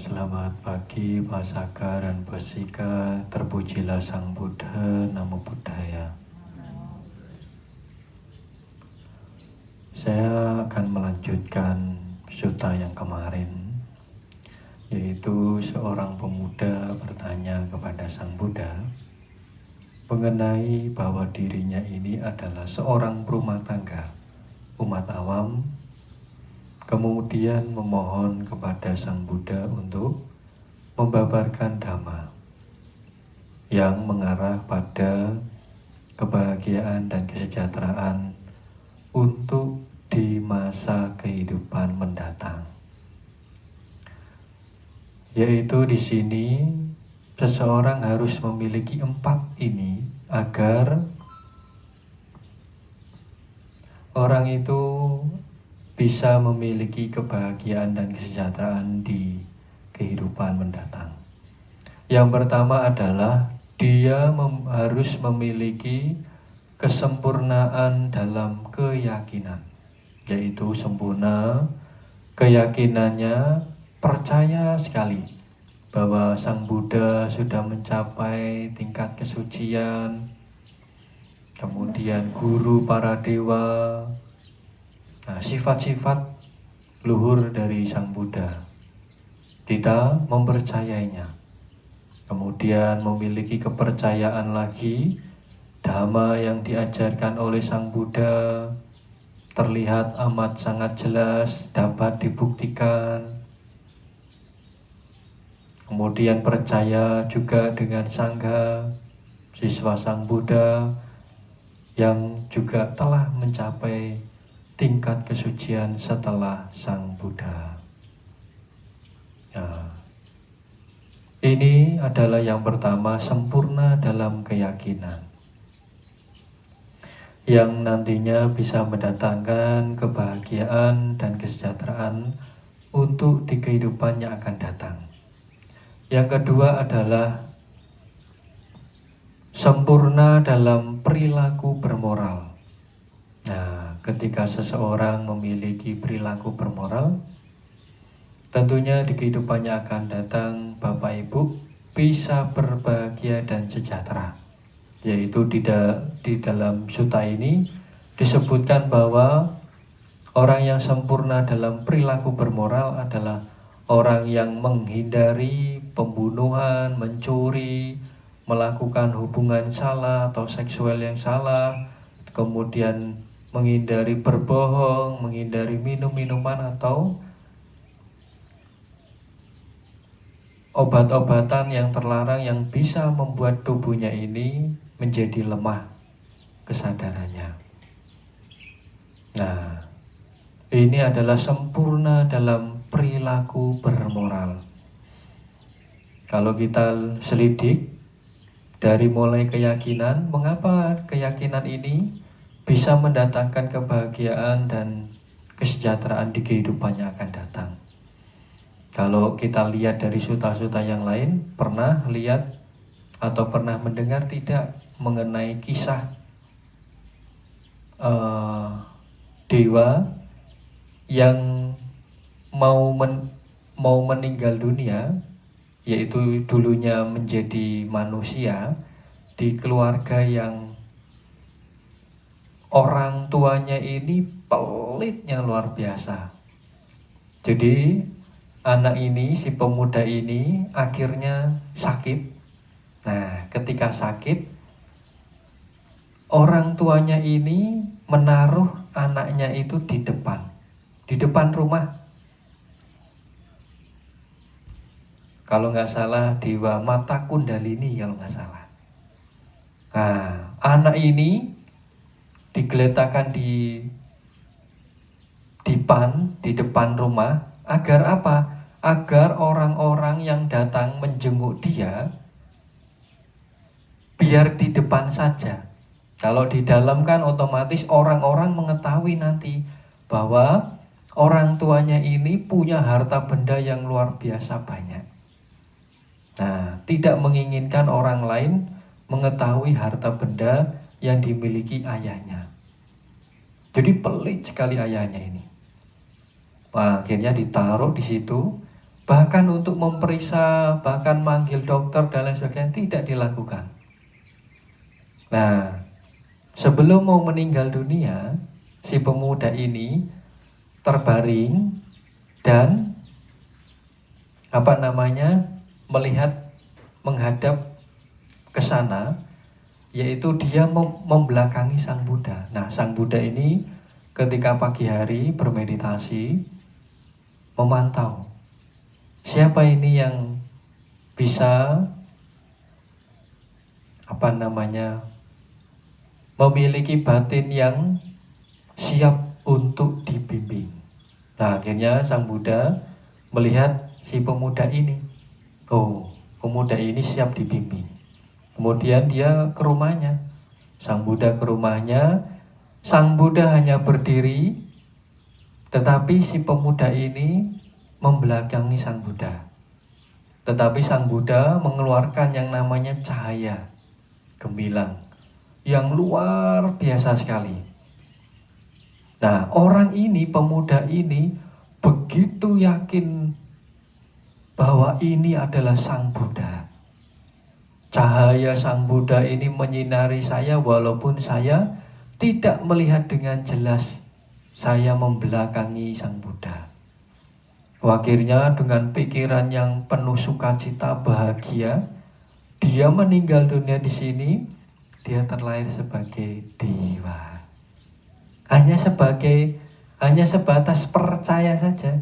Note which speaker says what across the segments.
Speaker 1: Selamat pagi Pasaka dan Pasika, terpujilah Sang Buddha, Namo Buddhaya. Saya akan melanjutkan sutta yang kemarin, yaitu seorang pemuda bertanya kepada Sang Buddha mengenai bahwa dirinya ini adalah seorang berumah tangga, umat awam. Kemudian memohon kepada Sang Buddha untuk membabarkan dhamma yang mengarah pada kebahagiaan dan kesejahteraan untuk di masa kehidupan mendatang. Yaitu di sini seseorang harus memiliki 4 ini agar orang itu bisa memiliki kebahagiaan dan kesejahteraan di kehidupan mendatang. Yang pertama adalah dia harus memiliki kesempurnaan dalam keyakinan, yaitu sempurna keyakinannya, percaya sekali bahwa Sang Buddha sudah mencapai tingkat kesucian, kemudian guru para dewa. Sifat-sifat luhur dari Sang Buddha, kita mempercayainya. Kemudian memiliki kepercayaan lagi, dhamma yang diajarkan oleh Sang Buddha terlihat amat sangat jelas, dapat dibuktikan. Kemudian percaya juga dengan Sangha, siswa Sang Buddha yang juga telah mencapai tingkat kesucian setelah Sang Buddha. Ini adalah yang pertama, sempurna dalam keyakinan, yang nantinya bisa mendatangkan kebahagiaan dan kesejahteraan untuk di kehidupan yang akan datang. Yang kedua adalah sempurna dalam perilaku bermoral. Ketika seseorang memiliki perilaku bermoral, tentunya di kehidupannya akan datang Bapak Ibu bisa berbahagia dan sejahtera. Yaitu di dalam sutta ini disebutkan bahwa orang yang sempurna dalam perilaku bermoral adalah orang yang menghindari pembunuhan, mencuri, melakukan hubungan salah atau seksual yang salah, kemudian menghindari berbohong, menghindari minum-minuman atau obat-obatan yang terlarang yang bisa membuat tubuhnya ini menjadi lemah kesadarannya. Ini adalah sempurna dalam perilaku bermoral. Kalau kita selidik dari mulai keyakinan, mengapa keyakinan ini bisa mendatangkan kebahagiaan dan kesejahteraan di kehidupan yang akan datang. Kalau kita lihat dari sutta-sutta yang lain, pernah lihat atau pernah mendengar tidak mengenai kisah dewa yang mau meninggal dunia, yaitu dulunya menjadi manusia di keluarga yang orang tuanya ini pelitnya luar biasa. Jadi anak ini, si pemuda ini akhirnya sakit. Ketika sakit, orang tuanya ini menaruh anaknya itu di depan rumah. Kalau nggak salah Dewa Mata Kundalini kalau nggak salah. Anak ini digeletakkan di depan rumah. Agar apa? Agar orang-orang yang datang menjenguk dia biar di depan saja. Kalau di dalam kan otomatis orang-orang mengetahui nanti bahwa orang tuanya ini punya harta benda yang luar biasa banyak. Tidak menginginkan orang lain mengetahui harta benda yang dimiliki ayahnya. Jadi pelit sekali ayahnya ini. Akhirnya ditaruh di situ Bahkan untuk memeriksa, bahkan manggil dokter dan lain sebagainya tidak dilakukan. Nah, sebelum mau meninggal dunia, si pemuda ini terbaring dan melihat menghadap ke sana, yaitu dia membelakangi Sang Buddha. Nah, Sang Buddha ini ketika pagi hari bermeditasi, memantau siapa ini yang bisa memiliki batin yang siap untuk dibimbing. Nah, akhirnya Sang Buddha melihat si pemuda ini. Oh, pemuda ini siap dibimbing. Kemudian dia ke rumahnya. Sang Buddha ke rumahnya. Sang Buddha hanya berdiri, tetapi si pemuda ini membelakangi Sang Buddha. Tetapi Sang Buddha mengeluarkan yang namanya cahaya gemilang yang luar biasa sekali. Nah, orang ini, pemuda ini begitu yakin bahwa ini adalah Sang Buddha. Cahaya Sang Buddha ini menyinari saya walaupun saya tidak melihat dengan jelas. Saya membelakangi Sang Buddha. Akhirnya dengan pikiran yang penuh sukacita bahagia, dia meninggal dunia di sini. Dia terlahir sebagai dewa. Hanya sebatas percaya saja.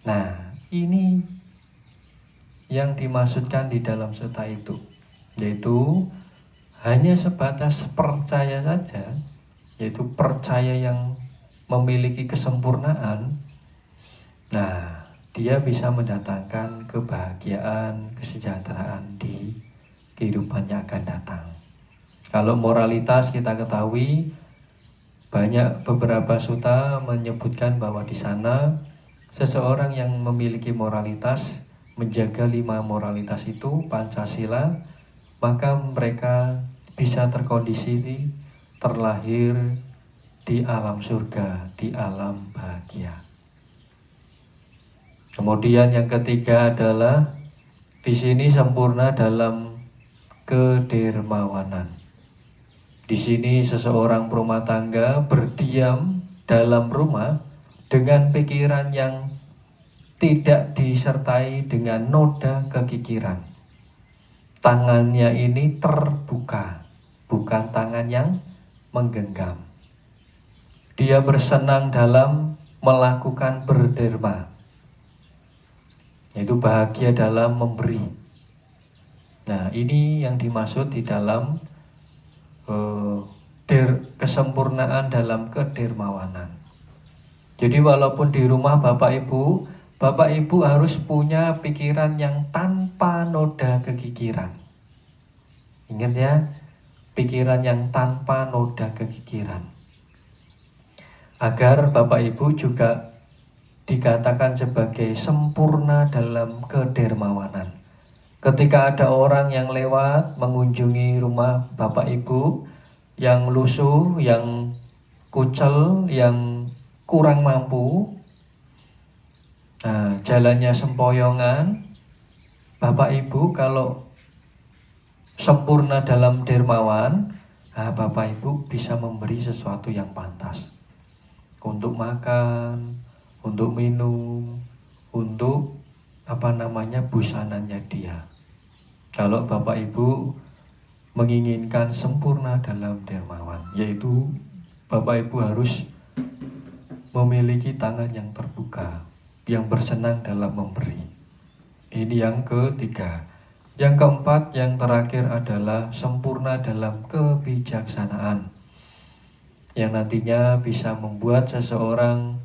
Speaker 1: Nah, ini yang dimaksudkan di dalam sutta itu, yaitu hanya sebatas percaya saja, yaitu percaya yang memiliki kesempurnaan. Nah, dia bisa mendatangkan kebahagiaan, kesejahteraan di kehidupan yang akan datang. Kalau moralitas kita ketahui, beberapa sutta menyebutkan bahwa di sana seseorang yang memiliki moralitas, menjaga 5 moralitas itu, Pancasila, maka mereka bisa terkondisi terlahir di alam surga, di alam bahagia. Kemudian yang ketiga adalah di sini sempurna dalam kedermawanan. Di sini seseorang berumah tangga berdiam dalam rumah dengan pikiran yang tidak disertai dengan noda kekikiran. Tangannya ini terbuka, bukan tangan yang menggenggam. Dia bersenang dalam melakukan berderma, yaitu bahagia dalam memberi. Nah, ini yang dimaksud di dalam kesempurnaan dalam kedermawanan. Jadi walaupun di rumah Bapak Ibu harus punya pikiran yang tanpa noda kekikiran. Ingat ya, pikiran yang tanpa noda kekikiran. Agar Bapak Ibu juga dikatakan sebagai sempurna dalam kedermawanan. Ketika ada orang yang lewat mengunjungi rumah Bapak Ibu yang lusuh, yang kucel, yang kurang mampu, jalannya sempoyongan, Bapak Ibu kalau sempurna dalam dermawan, Bapak Ibu bisa memberi sesuatu yang pantas untuk makan, untuk minum, untuk busananya dia. Kalau Bapak Ibu menginginkan sempurna dalam dermawan, yaitu Bapak Ibu harus memiliki tangan yang terbuka, yang bersenang dalam memberi. Ini yang ketiga. Yang keempat, yang terakhir adalah sempurna dalam kebijaksanaan, yang nantinya bisa membuat seseorang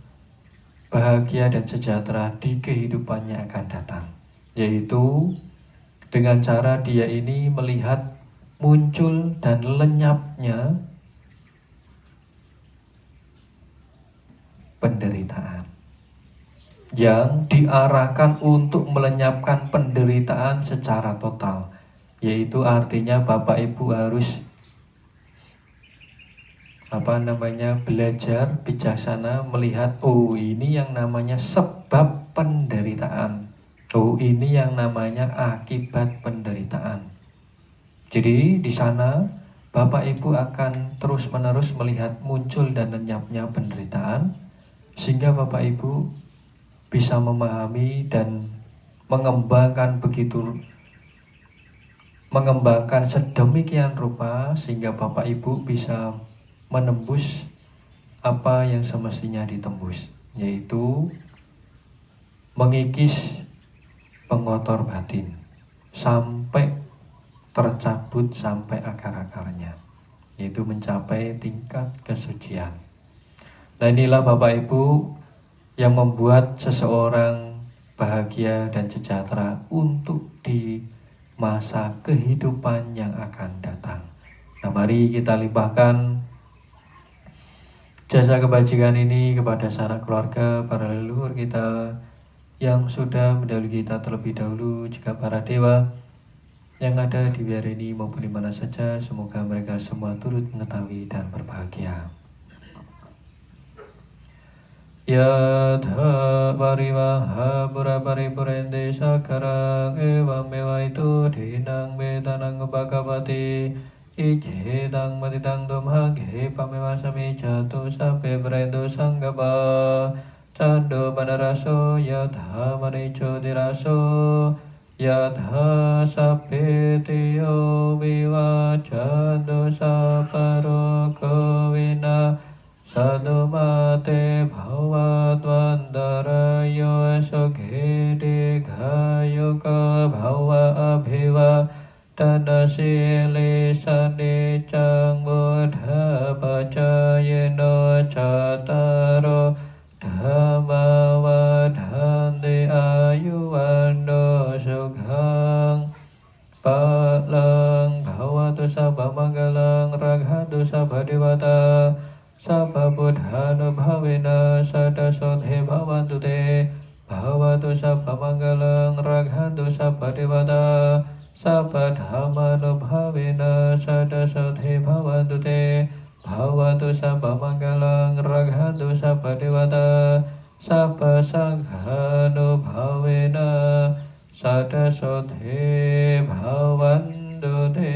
Speaker 1: bahagia dan sejahtera di kehidupannya akan datang, yaitu dengan cara dia ini melihat muncul dan lenyapnya penderitaan, yang diarahkan untuk melenyapkan penderitaan secara total, yaitu artinya Bapak Ibu harus belajar bijaksana melihat, ini yang namanya sebab penderitaan. Oh, ini yang namanya akibat penderitaan. Jadi di sana Bapak Ibu akan terus-menerus melihat muncul dan lenyapnya penderitaan, sehingga Bapak Ibu bisa memahami dan mengembangkan sedemikian rupa sehingga Bapak Ibu bisa menembus apa yang semestinya ditembus, yaitu mengikis pengotor batin sampai tercabut sampai akar-akarnya, yaitu mencapai tingkat kesucian. Nah, inilah Bapak Ibu yang membuat seseorang bahagia dan sejahtera untuk di masa kehidupan yang akan datang. Nah, mari kita limpahkan jasa kebajikan ini kepada sanak keluarga, para leluhur kita yang sudah mendahului kita terlebih dahulu, juga para dewa yang ada di biara ini maupun di mana saja. Semoga mereka semua turut mengetahui dan berbahagia. Yatha parivaha pura paripurente sakarang evam mewa itu dinang betanang upakapati ijhetang matitang domhang pamewa sami jatuh sape berendo sanggapa cando panaraso yatha manico diraso yatha sape tiyo viva cando saparo kovina sadumate bhavatwandarayo sokhe gayoka bhava abhiva tanasile sanicang buddha pacayeno cataro dhamma vadhanti ayuwando sukhang palang bhavatu sabha manggalang raghatu sabha dewata Sabha buddhanu bhavena sada sodhe bhavantu te bhavatu sabha manggalang raghantu sabha devata sabha dhammanu bhavena sada sodhe bhavantu te bhavatu sabha manggalang raghantu sabha devata sabha sanghanu bhavena sada sodhe bhavantu te.